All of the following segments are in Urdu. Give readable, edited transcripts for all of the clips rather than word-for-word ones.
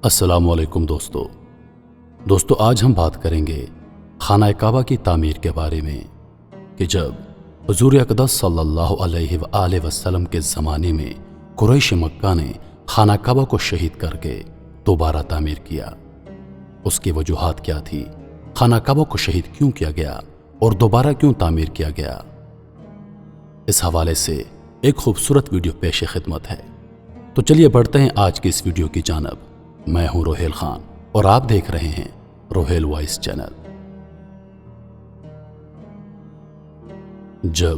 السلام علیکم دوستو آج ہم بات کریں گے خانہ کعبہ کی تعمیر کے بارے میں کہ جب حضور اقدس صلی اللہ علیہ وآلہ وسلم کے زمانے میں قریش مکہ نے خانہ کعبہ کو شہید کر کے دوبارہ تعمیر کیا، اس کی وجوہات کیا تھی، خانہ کعبہ کو شہید کیوں کیا گیا اور دوبارہ کیوں تعمیر کیا گیا، اس حوالے سے ایک خوبصورت ویڈیو پیش خدمت ہے۔ تو چلیے بڑھتے ہیں آج کی اس ویڈیو کی جانب۔ میں ہوں روہیل خان اور آپ دیکھ رہے ہیں روہیل وائس چینل۔ جب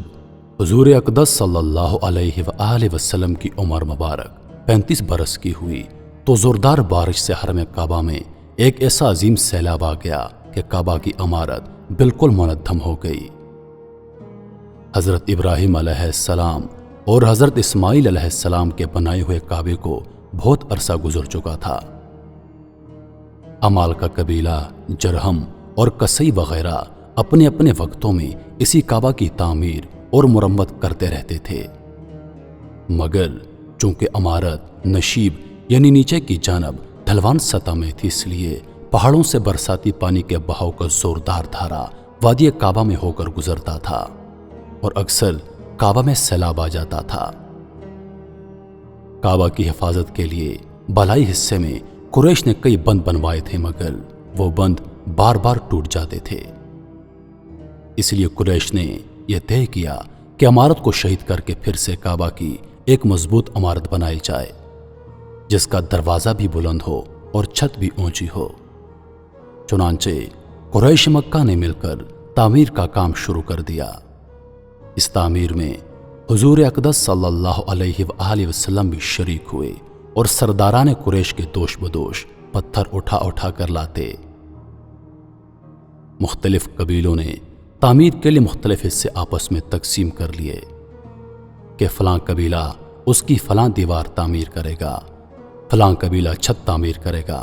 حضور اقدس صلی اللہ علیہ وآلہ وسلم کی عمر مبارک 35 برس کی ہوئی تو زوردار بارش سے حرم کعبہ میں ایک ایسا عظیم سیلاب آ گیا کہ کعبہ کی عمارت بالکل منہدم ہو گئی۔ حضرت ابراہیم علیہ السلام اور حضرت اسماعیل علیہ السلام کے بنائے ہوئے کعبے کو بہت عرصہ گزر چکا تھا۔ امال کا قبیلہ، جرہم اور کسئی وغیرہ اپنے اپنے وقتوں میں اسی کعبہ کی تعمیر اور مرمت کرتے رہتے تھے، مگر چونکہ عمارت نشیب یعنی نیچے کی جانب ڈھلوان سطح میں تھی، اس لیے پہاڑوں سے برساتی پانی کے بہاؤ کا زوردار دھارا وادی کعبہ میں ہو کر گزرتا تھا اور اکثر کعبہ میں سیلاب آ جاتا تھا۔ کعبہ کی حفاظت کے لیے بالائی حصے میں قریش نے کئی بند بنوائے تھے، مگر وہ بند بار بار ٹوٹ جاتے تھے۔ اس لیے قریش نے یہ طے کیا کہ عمارت کو شہید کر کے پھر سے کعبہ کی ایک مضبوط عمارت بنائی جائے، جس کا دروازہ بھی بلند ہو اور چھت بھی اونچی ہو۔ چنانچہ قریش مکہ نے مل کر تعمیر کا کام شروع کر دیا۔ اس تعمیر میں حضور اقدس صلی اللہ علیہ وآلہ وسلم بھی شریک ہوئے اور سرداران قریش کے دوش بدوش پتھر اٹھا اٹھا کر لاتے۔ مختلف قبیلوں نے تعمیر کے لیے مختلف حصے آپس میں تقسیم کر لیے کہ فلاں قبیلہ اس کی فلاں دیوار تعمیر کرے گا، فلاں قبیلہ چھت تعمیر کرے گا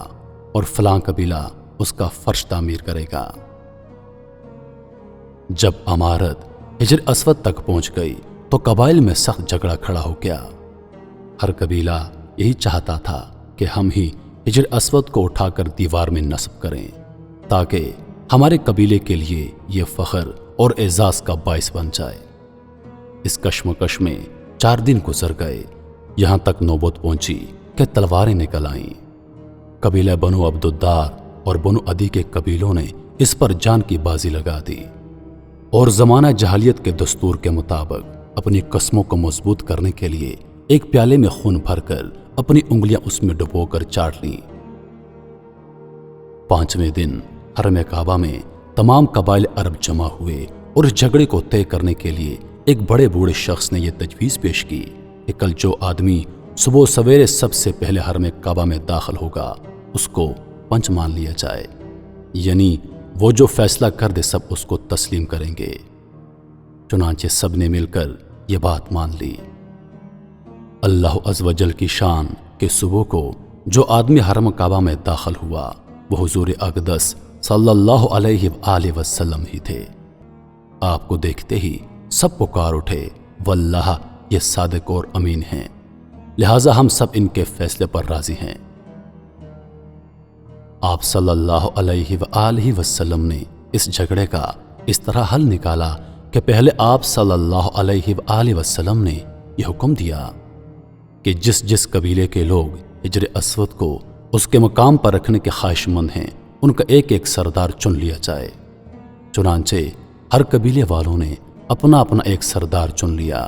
اور فلاں قبیلہ اس کا فرش تعمیر کرے گا۔ جب عمارت حجر اسود تک پہنچ گئی تو قبائل میں سخت جھگڑا کھڑا ہو گیا۔ ہر قبیلہ یہی چاہتا تھا کہ ہم ہی حجر اسود کو اٹھا کر دیوار میں نصب کریں تاکہ ہمارے قبیلے کے لیے یہ فخر اور اعزاز کا باعث بن جائے۔ اس کشمکش میں 4 دن گزر گئے، یہاں تک نوبت پہنچی کہ تلواریں نکل آئیں۔ قبیلہ بنو عبدالدار اور بنو عدی کے قبیلوں نے اس پر جان کی بازی لگا دی اور زمانہ جاہلیت کے دستور کے مطابق اپنی قسموں کو مضبوط کرنے کے لیے ایک پیالے میں خون بھر کر اپنی انگلیاں اس میں ڈبو کر چاٹ لیں۔ 5ویں دن حرم کعبہ میں تمام قبائل عرب جمع ہوئے اور اس جھگڑے کو طے کرنے کے لیے ایک بڑے بوڑھے شخص نے یہ تجویز پیش کی کہ کل جو آدمی صبح سویرے سب سے پہلے حرم کعبہ میں داخل ہوگا اس کو پنچ مان لیا جائے، یعنی وہ جو فیصلہ کر دے سب اس کو تسلیم کریں گے۔ چنانچہ سب نے مل کر یہ بات مان لی۔ اللہ عز و جل کی شان کہ صبح کو جو آدمی حرم کعبہ میں داخل ہوا وہ حضور اقدس صلی اللہ علیہ وآلہ وسلم ہی تھے۔ آپ کو دیکھتے ہی سب پکار اٹھے، واللہ یہ صادق اور امین ہیں، لہٰذا ہم سب ان کے فیصلے پر راضی ہیں۔ آپ صلی اللہ علیہ وآلہ وسلم نے اس جھگڑے کا اس طرح حل نکالا کہ پہلے آپ صلی اللہ علیہ وآلہ وسلم نے یہ حکم دیا کہ جس قبیلے کے لوگ حجر اسود کو اس کے مقام پر رکھنے کے خواہش مند ہیں ان کا ایک ایک سردار چن لیا جائے۔ چنانچہ ہر قبیلے والوں نے اپنا اپنا ایک سردار چن لیا۔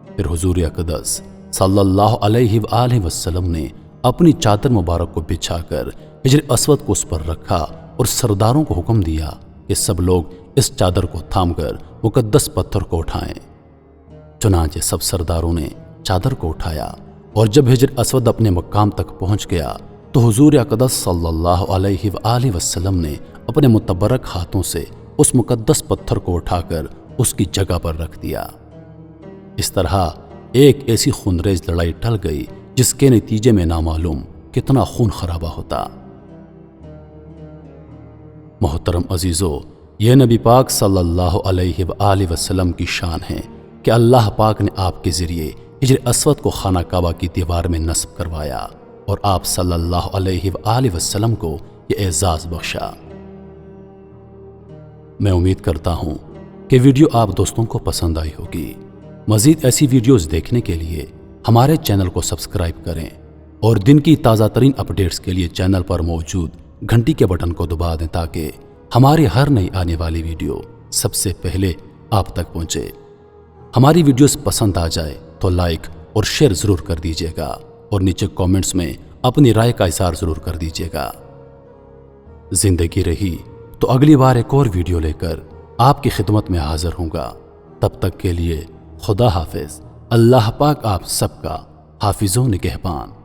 پھر حضور اقدس صلی اللہ علیہ وآلہ وسلم نے اپنی چادر مبارک کو بچھا کر حجر اسود کو اس پر رکھا اور سرداروں کو حکم دیا کہ سب لوگ اس چادر کو تھام کر مقدس پتھر کو اٹھائیں۔ چنانچہ سب سرداروں نے چادر کو اٹھایا اور جب حجر اسود اپنے مقام تک پہنچ گیا تو حضور اقدس صلی اللہ علیہ وآلہ وسلم نے اپنے متبرک ہاتھوں سے اس مقدس پتھر کو اٹھا کر اس کی جگہ پر رکھ دیا۔ اس طرح ایک ایسی خونریز لڑائی ٹل گئی جس کے نتیجے میں نامعلوم کتنا خون خرابہ ہوتا۔ محترم عزیزو، یہ نبی پاک صلی اللہ علیہ وآلہ وسلم کی شان ہے کہ اللہ پاک نے آپ کے ذریعے حجر اسود کو خانہ کعبہ کی دیوار میں نصب کروایا اور آپ صلی اللہ علیہ وآلہ وسلم کو یہ اعزاز بخشا۔ میں امید کرتا ہوں کہ ویڈیو آپ دوستوں کو پسند آئی ہوگی۔ مزید ایسی ویڈیوز دیکھنے کے لیے ہمارے چینل کو سبسکرائب کریں اور دن کی تازہ ترین اپڈیٹس کے لیے چینل پر موجود گھنٹی کے بٹن کو دبا دیں تاکہ ہماری ہر نئی آنے والی ویڈیو سب سے پہلے آپ تک پہنچے۔ ہماری ویڈیوز پسند آ جائے تو لائک اور شیئر ضرور کر دیجیے گا اور نیچے کامنٹس میں اپنی رائے کا اظہار ضرور کر دیجیے گا۔ زندگی رہی تو اگلی بار ایک اور ویڈیو لے کر آپ کی خدمت میں حاضر ہوں گا۔ تب تک کے لیے خدا حافظ۔ اللہ پاک آپ سب کا حافظ و نگہبان۔